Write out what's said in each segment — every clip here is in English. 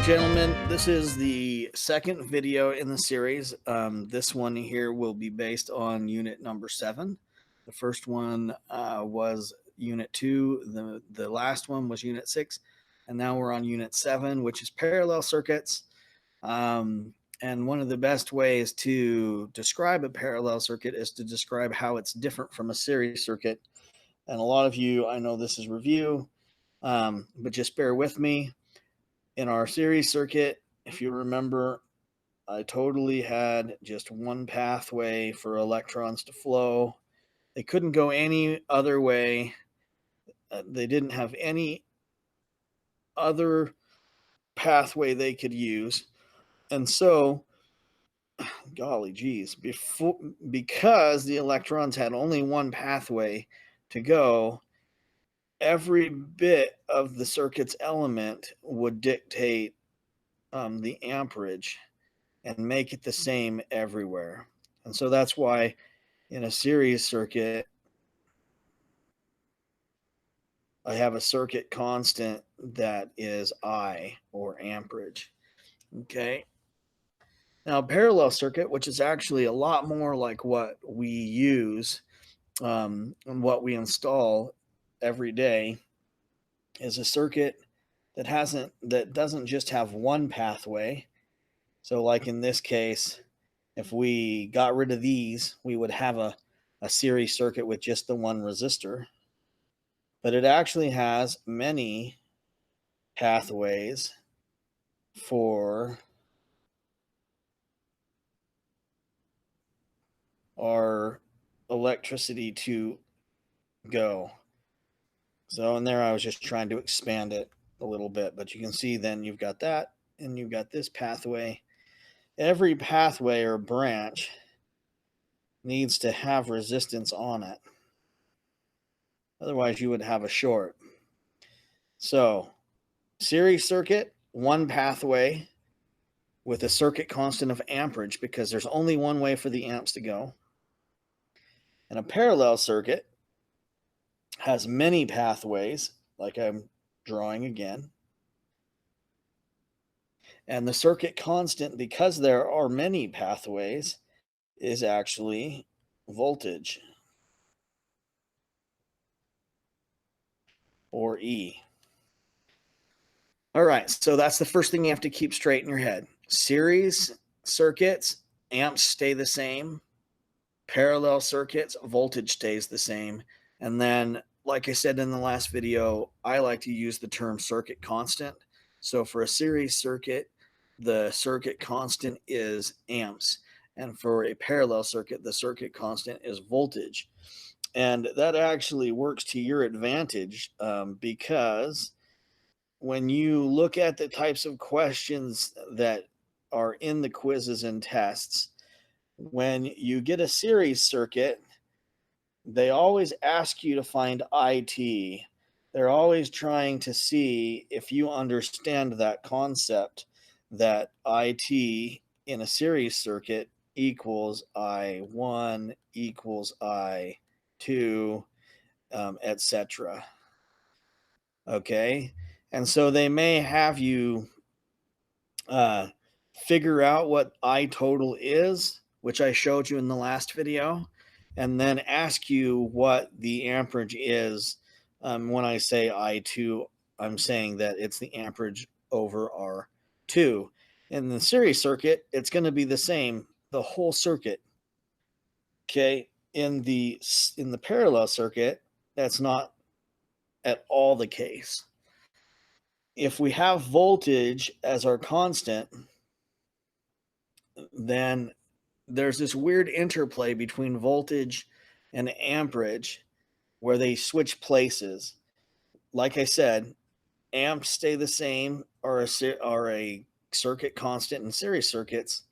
gentlemen, this is the second video in the series. This one here will be based on unit number 7. The first one was unit 2. The last one was unit 6. And now we're on unit 7, which is parallel circuits. And one of the best ways to describe a parallel circuit is to describe how it's different from a series circuit. And a lot of you, I know this is review, but just bear with me. In our series circuit, if you remember, I totally had just one pathway for electrons to flow. They couldn't go any other way. They didn't have any other pathway they could use. And so, golly geez, because the electrons had only one pathway to go, every bit of the circuit's element would dictate the amperage and make it the same everywhere. And so that's why in a series circuit, I have a circuit constant that is I, or amperage. Okay. Now, a parallel circuit, which is actually a lot more like what we use and what we install every day, is a circuit that doesn't just have one pathway. So, like in this case, if we got rid of these, we would have a series circuit with just the one resistor. But it actually has many pathways for our electricity to go. So in there, I was just trying to expand it a little bit, but you can see then you've got that and you've got this pathway. Every pathway or branch needs to have resistance on it. Otherwise, you would have a short. So, series circuit, one pathway with a circuit constant of amperage because there's only one way for the amps to go. And a parallel circuit has many pathways, like I'm drawing again. And the circuit constant, because there are many pathways, is actually voltage, or E. All right, so that's the first thing you have to keep straight in your head. Series circuits, amps stay the same. Parallel circuits, voltage stays the same. And then, like I said in the last video, I like to use the term circuit constant. So for a series circuit, the circuit constant is amps. And for a parallel circuit, the circuit constant is voltage. And that actually works to your advantage because when you look at the types of questions that are in the quizzes and tests, when you get a series circuit, they always ask you to find IT. They're always trying to see if you understand that concept that IT in a series circuit equals I1 equals I2, etc. Okay. And so they may have you figure out what I total is, which I showed you in the last video, and then ask you what the amperage is. When I say I2, I'm saying that it's the amperage over R2. In the series circuit, it's going to be the same, the whole circuit. Okay. In the parallel circuit, that's not at all the case. If we have voltage as our constant, then there's this weird interplay between voltage and amperage where they switch places. Like I said, amps stay the same, or a circuit constant in series circuits,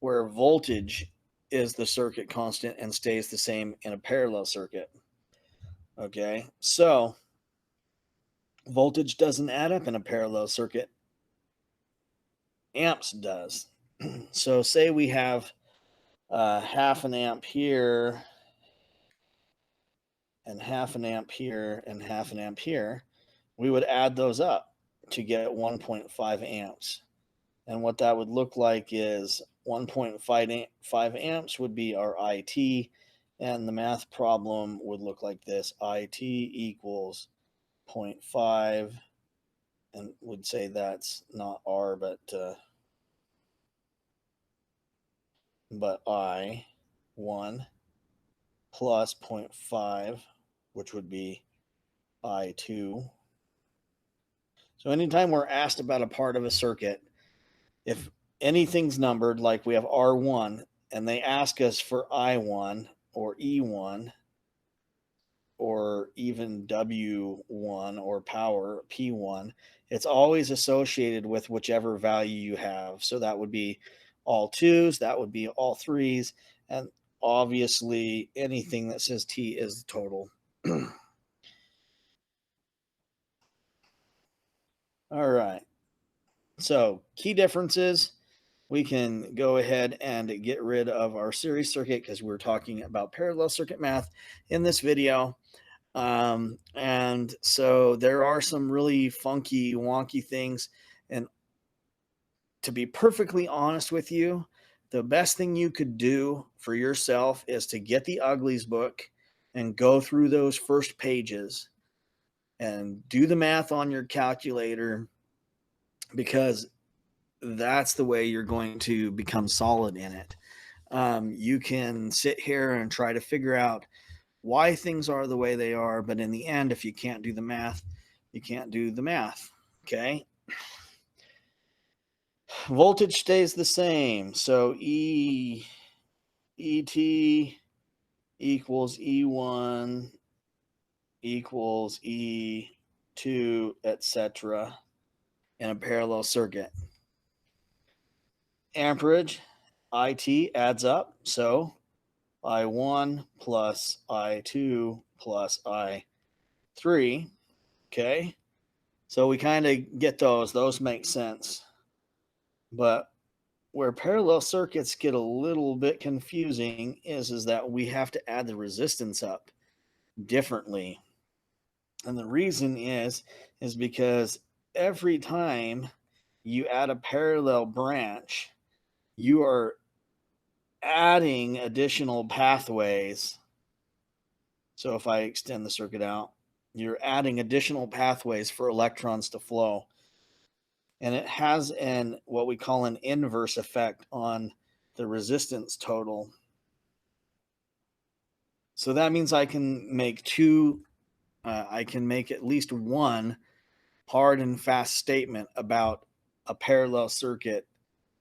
where voltage is the circuit constant and stays the same in a parallel circuit. Okay, so voltage doesn't add up in a parallel circuit. Amps does. So say we have half an amp here and half an amp here and half an amp here, we would add those up. to get 1.5 amps. And what that would look like is 1.5 amps would be our IT, and the math problem would look like this: IT equals 0.5, and would say that's not R, but I1 plus 0.5, which would be I2. So anytime we're asked about a part of a circuit, if anything's numbered, like we have R1, and they ask us for I1 or E1 or even W1 or power P1, it's always associated with whichever value you have. So that would be all twos, that would be all threes, and obviously anything that says T is the total. All right. So key differences. We can go ahead and get rid of our series circuit because we're talking about parallel circuit math in this video. And so there are some really funky, wonky things. And to be perfectly honest with you, the best thing you could do for yourself is to get the Uglies book and go through those first pages and do the math on your calculator, because that's the way you're going to become solid in it. You can sit here and try to figure out why things are the way they are, but in the end, if you can't do the math, you can't do the math. Okay. Voltage stays the same. So ET equals E1 equals E2, etc. in a parallel circuit. Amperage, IT adds up. So I1 plus I2 plus I3. Okay. So we kind of get those. Those make sense. But where parallel circuits get a little bit confusing is that we have to add the resistance up differently. And the reason is because every time you add a parallel branch, you are adding additional pathways. So if I extend the circuit out, you're adding additional pathways for electrons to flow. And it has what we call an inverse effect on the resistance total. So that means I can make at least one hard and fast statement about a parallel circuit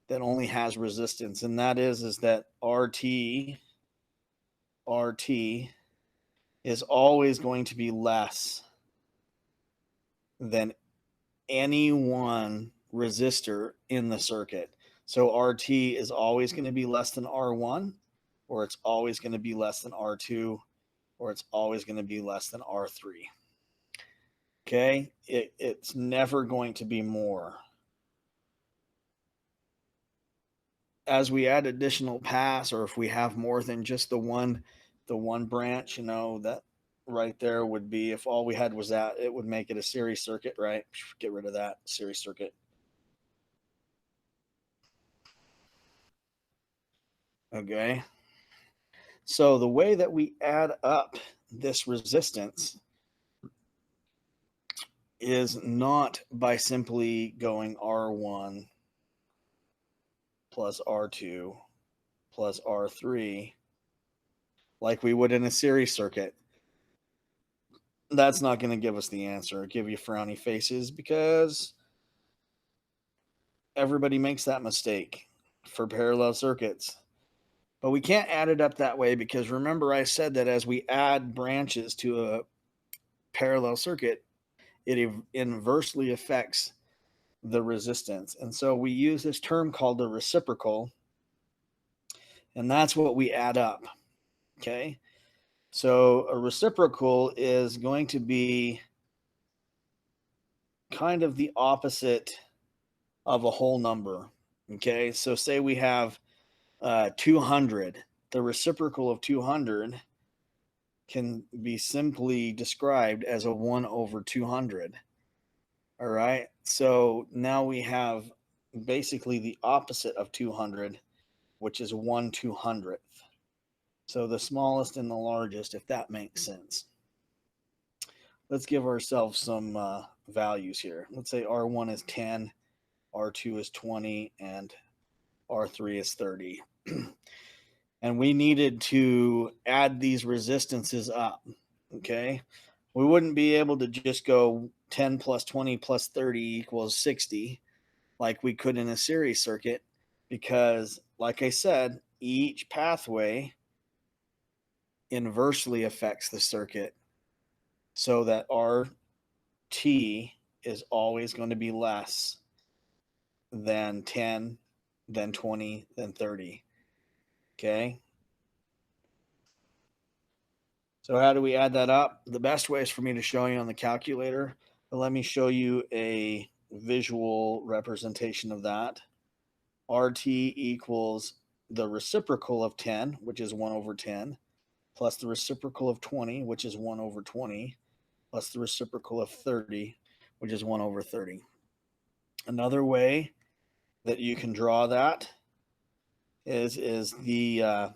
that only has resistance, and that is that RT is always going to be less than any one resistor in the circuit. So RT is always going to be less than R1, or it's always going to be less than R2, or it's always going to be less than R3. Okay, it's never going to be more. As we add additional paths, or if we have more than just the one branch, that right there would be, if all we had was that, it would make it a series circuit, right? Get rid of that series circuit. Okay. So the way that we add up this resistance is not by simply going R1 plus R2 plus R3 like we would in a series circuit. That's not going to give us the answer, give you frowny faces, because everybody makes that mistake for parallel circuits. But we can't add it up that way, because remember I said that as we add branches to a parallel circuit, it inversely affects the resistance. And so we use this term called the reciprocal, and that's what we add up. Okay. So a reciprocal is going to be kind of the opposite of a whole number. Okay. So say we have 200. The reciprocal of 200 can be simply described as a 1 over 200. All right. So now we have basically the opposite of 200, which is 1/200th. So the smallest and the largest, if that makes sense. Let's give ourselves some values here. Let's say R1 is 10, R2 is 20, and R3 is 30. And we needed to add these resistances up. Okay. We wouldn't be able to just go 10 plus 20 plus 30 equals 60 like we could in a series circuit, because, like I said, each pathway inversely affects the circuit, so that RT is always going to be less than 10, then 20, then 30. Okay. So how do we add that up? The best way is for me to show you on the calculator, but let me show you a visual representation of that. RT equals the reciprocal of 10, which is 1 over 10, plus the reciprocal of 20, which is 1 over 20, plus the reciprocal of 30, which is 1 over 30. Another way that you can draw that is the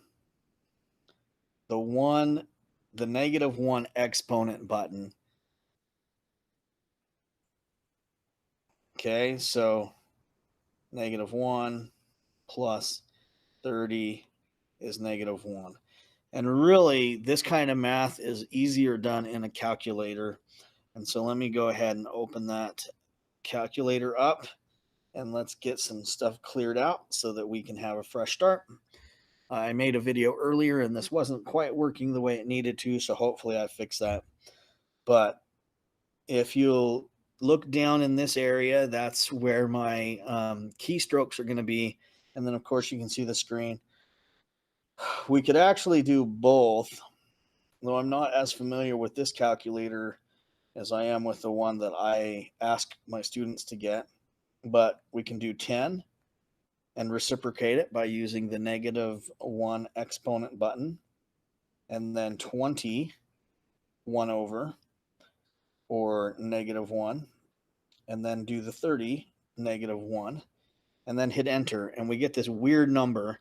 -1 exponent button. Okay, so -1 plus 30 is -1. And really, this kind of math is easier done in a calculator. And so let me go ahead and open that calculator up, and let's get some stuff cleared out so that we can have a fresh start. I made a video earlier and this wasn't quite working the way it needed to, so hopefully I fixed that. But if you'll look down in this area, that's where my keystrokes are going to be. And then, of course, you can see the screen. We could actually do both, though I'm not as familiar with this calculator as I am with the one that I ask my students to get. But we can do 10 and reciprocate it by using the -1 exponent button, and then 20 1 over, or -1, and then do the 30 -1, and then hit enter, and we get this weird number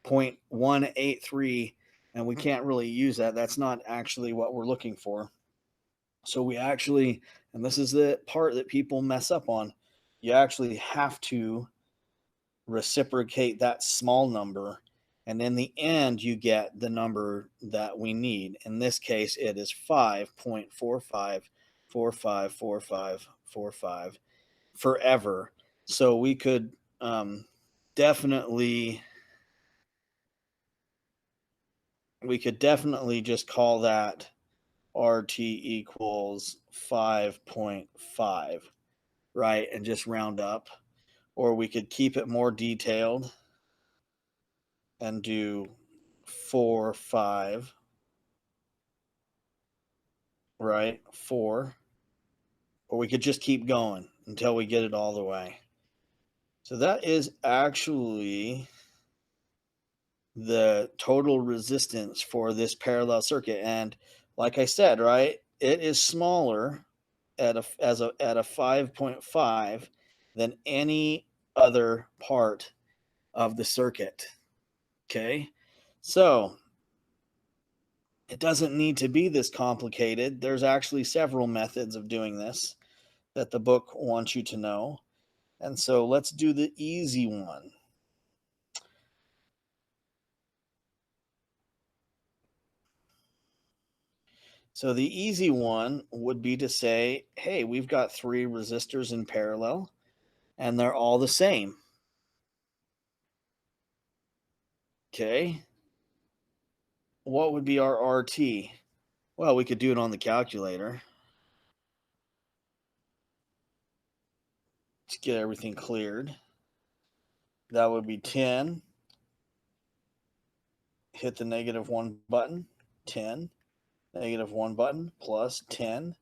0.183, and we can't really use that. That's not actually what we're looking for. So we actually, and this is the part that people mess up on, you actually have to reciprocate that small number, and in the end you get the number that we need. In this case it is 5.45454545 forever. So we could definitely just call that RT equals 5.5, right, and just round up. Or we could keep it more detailed and do 4, 5, right? 4. Or we could just keep going until we get it all the way. So that is actually the total resistance for this parallel circuit. And like I said, right, it is smaller at a 5.5 than any other part of the circuit. Okay, so it doesn't need to be this complicated. There's actually several methods of doing this that the book wants you to know. And so let's do the easy one. So the easy one would be to say, hey, we've got 3 resistors in parallel and they're all the same. Okay. What would be our RT? Well, we could do it on the calculator. Let's get everything cleared. That would be 10. Hit the -1 button, 10, -1 button, plus 10,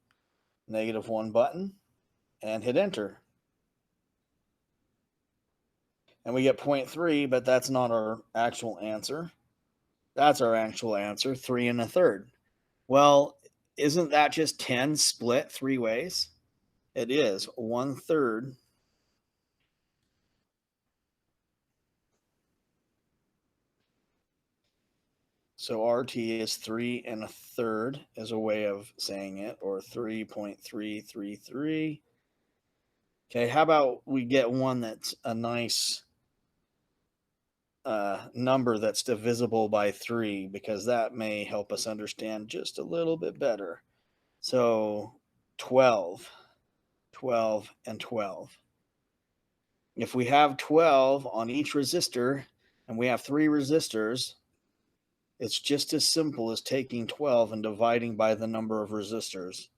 -1 button, and hit enter. And we get 0.3, but that's not our actual answer. That's our actual answer, 3 1/3. Well, isn't that just 10 split 3 ways? It is 1/3. So RT is 3 1/3 is a way of saying it, or 3.333. Okay, how about we get one that's a nice number that's divisible by 3, because that may help us understand just a little bit better. So 12, 12, and 12. If we have 12 on each resistor and we have 3 resistors, it's just as simple as taking 12 and dividing by the number of resistors,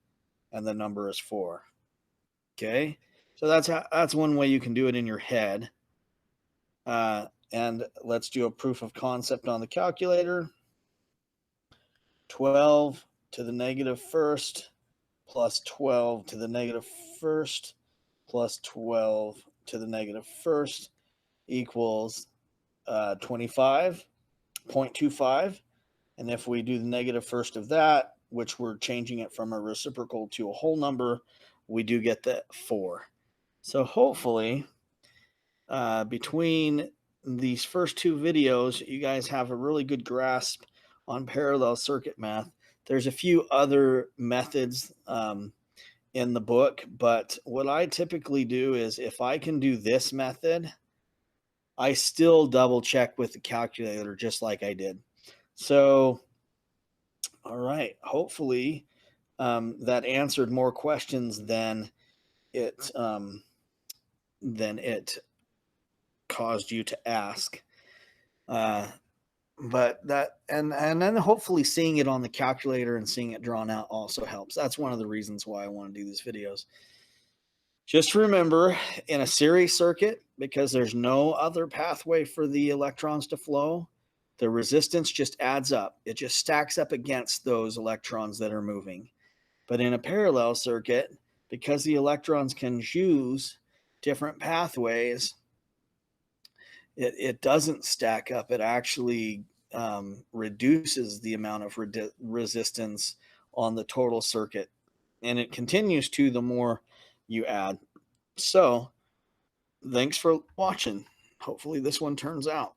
and the number is 4. Okay, so that's one way you can do it in your head. And let's do a proof of concept on the calculator. 12 to the negative first plus 12 to the negative first plus 12 to the negative first equals 25.25. And if we do the negative first of that, which we're changing it from a reciprocal to a whole number, we do get the 4. So hopefully, between these first 2 videos, you guys have a really good grasp on parallel circuit math. There's a few other methods in the book, but what I typically do is, if I can do this method, I still double check with the calculator just like I did. So, all right, hopefully that answered more questions than it caused you to ask. But that, and then hopefully seeing it on the calculator and seeing it drawn out also helps. That's one of the reasons why I want to do these videos. Just remember, in a series circuit, because there's no other pathway for the electrons to flow, the resistance just adds up. It just stacks up against those electrons that are moving. But in a parallel circuit, because the electrons can choose different pathways, it doesn't stack up. It actually reduces the amount of resistance on the total circuit. And it continues to the more you add. So thanks for watching. Hopefully this one turns out.